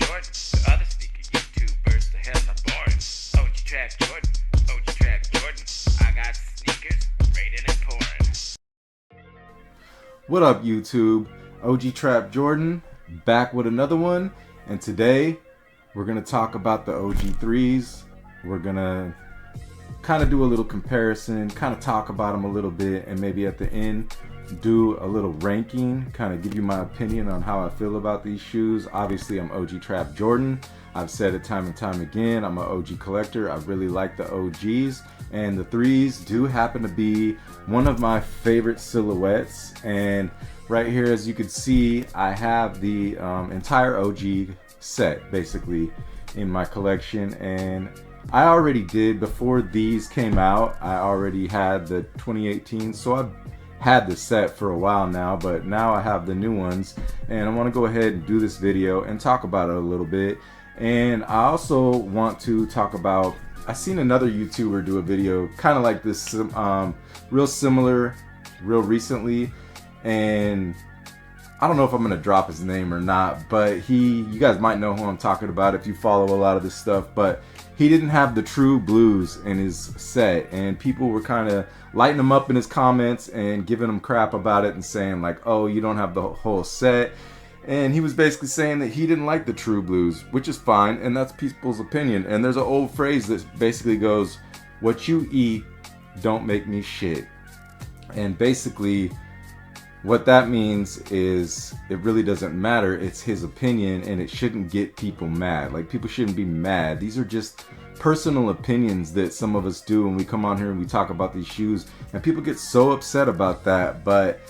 Jordan. The other sneaker YouTubers, the hell I'm born. OG Trap Jordan. OG Trap Jordan. I got sneakers, raining and pouring. What up, YouTube? OG Trap Jordan back with another one, and today we're gonna talk about the OG3s. We're gonna kind of do a little comparison, kind of talk about them a little bit, and maybe at the end do a little ranking, kind of give you my opinion on how I feel about these shoes. Obviously, I'm OG Trap Jordan. I've said it time and time again, I'm an OG collector. I really like the OGs, and the 3s do happen to be one of my favorite silhouettes. And right here, as you can see, I have the entire OG set basically in my collection, and I already did, before these came out, I already had the 2018, so I've had the set for a while now, but now I have the new ones, and I want to go ahead and do this video and talk about it a little bit. And I also want to talk about, I seen another YouTuber do a video kind of like this, real similar, real recently, and I don't know if I'm gonna drop his name or not, but you guys might know who I'm talking about if you follow a lot of this stuff. But he didn't have the True Blues in his set, and people were kind of lighting him up in his comments and giving him crap about it and saying like, oh, you don't have the whole set. And he was basically saying that he didn't like the True Blues, which is fine, and that's people's opinion. And there's an old phrase that basically goes, what you eat don't make me shit. And basically what that means is it really doesn't matter. It's his opinion, and it shouldn't get people mad. Like, people shouldn't be mad. These are just personal opinions that some of us do when we come on here and we talk about these shoes, and people get so upset about that. But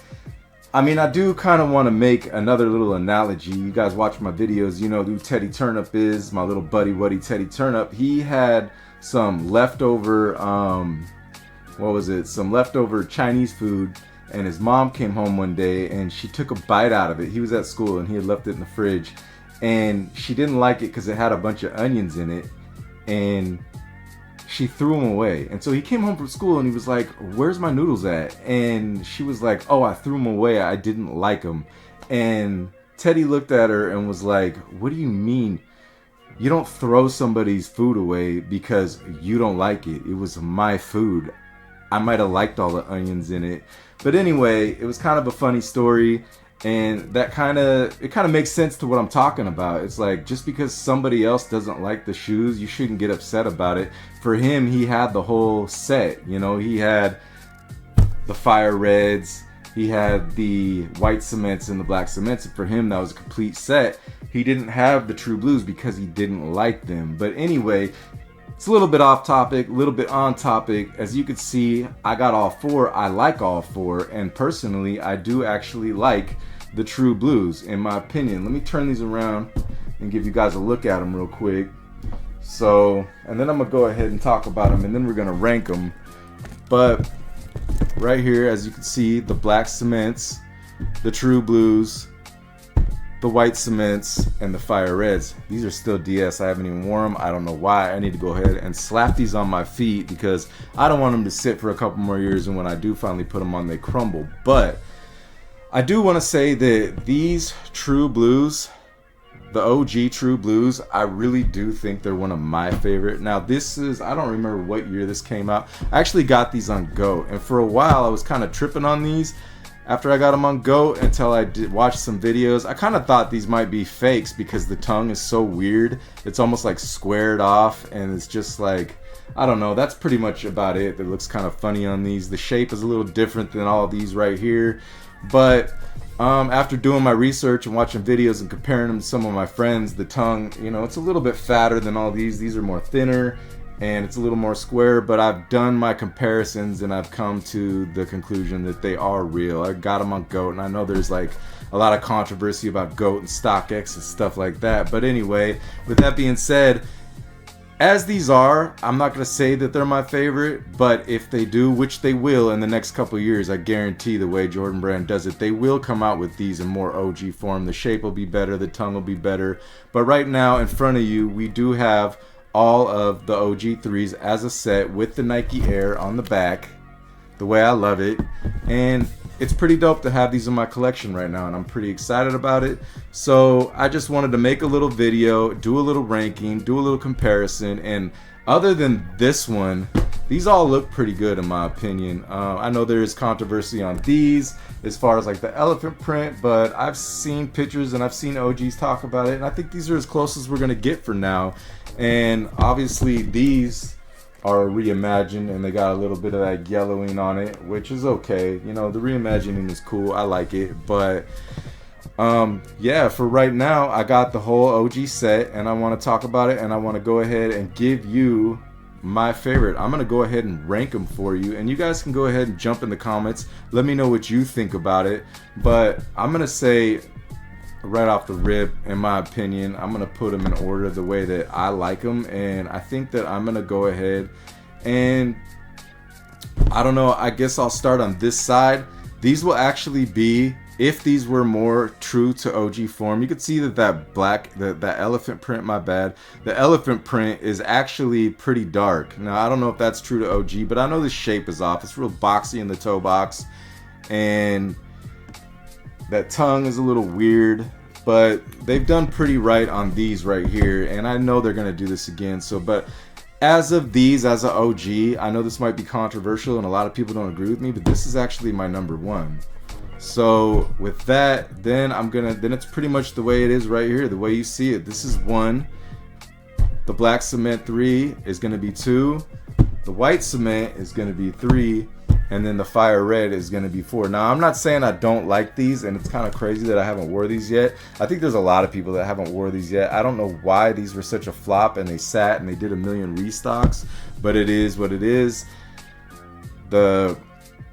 I mean, I do kind of want to make another little analogy. You guys watch my videos, you know who Teddy Turnip is, my little buddy Wuddy Teddy Turnip. He had some leftover some leftover Chinese food, and his mom came home one day and she took a bite out of it. He was at school and he had left it in the fridge, and she didn't like it because it had a bunch of onions in it, and she threw them away. And so he came home from school and he was like, where's my noodles at? And she was like, oh, I threw them away, I didn't like them. And Teddy looked at her and was like, what do you mean? You don't throw somebody's food away because you don't like it. It was my food. I might have liked all the onions in it. But anyway, it was kind of a funny story, and that kind of makes sense to what I'm talking about. It's like, just because somebody else doesn't like the shoes, you shouldn't get upset about it. For him, he had the whole set. You know, he had the fire reds, he had the white cements and the black cements, and for him that was a complete set. He didn't have the True Blues because he didn't like them. But anyway, it's a little bit off topic, a little bit on topic. As you can see, I got all four. I like all four, and personally, I do actually like the True Blues, in my opinion. Let me turn these around and give you guys a look at them real quick. So, and then I'm gonna go ahead and talk about them, and then we're gonna rank them. But right here, as you can see, the black cements, the True Blues, the white cements, and the fire reds. These are still DS. I haven't even worn them. I don't know why. I need to go ahead and slap these on my feet because I don't want them to sit for a couple more years, and when I do finally put them on, they crumble. But I do want to say that these True Blues, the OG True Blues, I really do think they're one of my favorite. Now this is, I don't remember what year this came out. I actually got these on GOAT, and for a while I was kind of tripping on these after I got them on GOAT until I did watch some videos. I kind of thought these might be fakes because the tongue is so weird. It's almost like squared off, and it's just like, I don't know. That's pretty much about it. That looks kind of funny on these. The shape is a little different than all of these right here. But after doing my research and watching videos and comparing them to some of my friends, the tongue, you know, it's a little bit fatter than all these. These are more thinner, and it's a little more square. But I've done my comparisons, and I've come to the conclusion that they are real. I got them on GOAT, and I know there's like a lot of controversy about GOAT and StockX and stuff like that. But anyway, with that being said, as these are, I'm not going to say that they're my favorite, but if they do, which they will in the next couple of years, I guarantee the way Jordan Brand does it, they will come out with these in more OG form. The shape will be better, the tongue will be better. But right now in front of you, we do have all of the OG3s as a set with the Nike Air on the back, the way I love it. And it's pretty dope to have these in my collection right now, and I'm pretty excited about it. So I just wanted to make a little video, do a little ranking, do a little comparison, and other than this one, these all look pretty good in my opinion. I know there is controversy on these as far as like the elephant print, but I've seen pictures and I've seen OGs talk about it, and I think these are as close as we're gonna get for now. And obviously these are reimagined and they got a little bit of that yellowing on it, which is okay. You know, the reimagining is cool, I like it. But yeah, for right now I got the whole OG set and I want to talk about it, and I want to go ahead and give you my favorite. I'm gonna go ahead and rank them for you, and you guys can go ahead and jump in the comments, let me know what you think about it. But I'm gonna say right off the rip, in my opinion, I'm gonna put them in order the way that I like them, and I think that I'm gonna go ahead and, I don't know, I guess I'll start on this side. These will actually be, if these were more true to OG form, you could see that that elephant print, my bad, the elephant print is actually pretty dark. Now I don't know if that's true to OG, but I know the shape is off. It's real boxy in the toe box, and that tongue is a little weird, but they've done pretty right on these right here, and I know they're gonna do this again. So, but as of these, as an OG, I know this might be controversial and a lot of people don't agree with me, but this is actually my number one. So with that, then it's pretty much the way it is right here, the way you see it. This is 1, the black cement 3 is gonna be 2, the white cement is gonna be 3, and then the fire red is gonna be 4. Now I'm not saying I don't like these, and it's kind of crazy that I haven't wore these yet. I think there's a lot of people that haven't wore these yet. I don't know why these were such a flop and they sat and they did a million restocks, but it is what it is.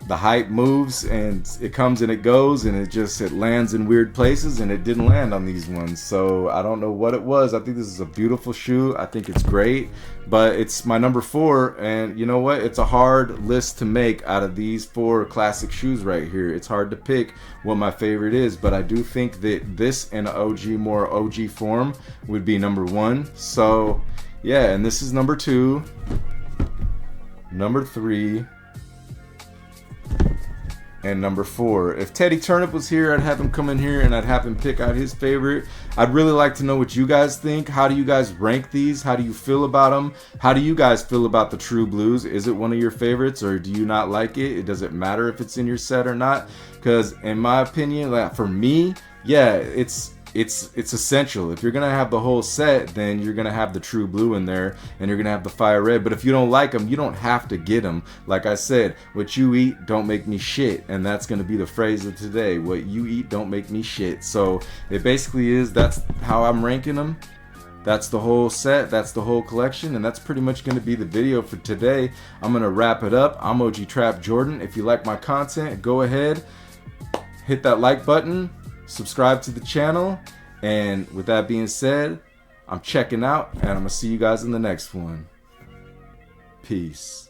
The hype moves and it comes and it goes, and it lands in weird places, and it didn't land on these ones. So I don't know what it was. I think this is a beautiful shoe. I think it's great, but it's my number 4, and you know what? It's a hard list to make out of these 4 classic shoes right here. It's hard to pick what my favorite is, but I do think that this in more OG form would be number 1. So yeah, and this is number 2, number 3, and number 4. If Teddy Turnip was here, I'd have him come in here and I'd have him pick out his favorite. I'd really like to know what you guys think. How do you guys rank these? How do you feel about them? How do you guys feel about the True Blues? Is it one of your favorites, or do you not like it? Does it matter if it's in your set or not? Because in my opinion, like for me, yeah, it's essential. If you're gonna have the whole set, then you're gonna have the True Blue in there, and you're gonna have the fire red. But if you don't like them, you don't have to get them. Like I said, what you eat don't make me shit, and that's gonna be the phrase of today. What you eat don't make me shit. So it basically is, that's how I'm ranking them. That's the whole set, that's the whole collection, and that's pretty much going to be the video for today. I'm going to wrap it up. I'm OG Trap Jordan. If you like my content, go ahead, hit that like button, subscribe to the channel, and with that being said, I'm checking out, and I'm going to see you guys in the next one. Peace.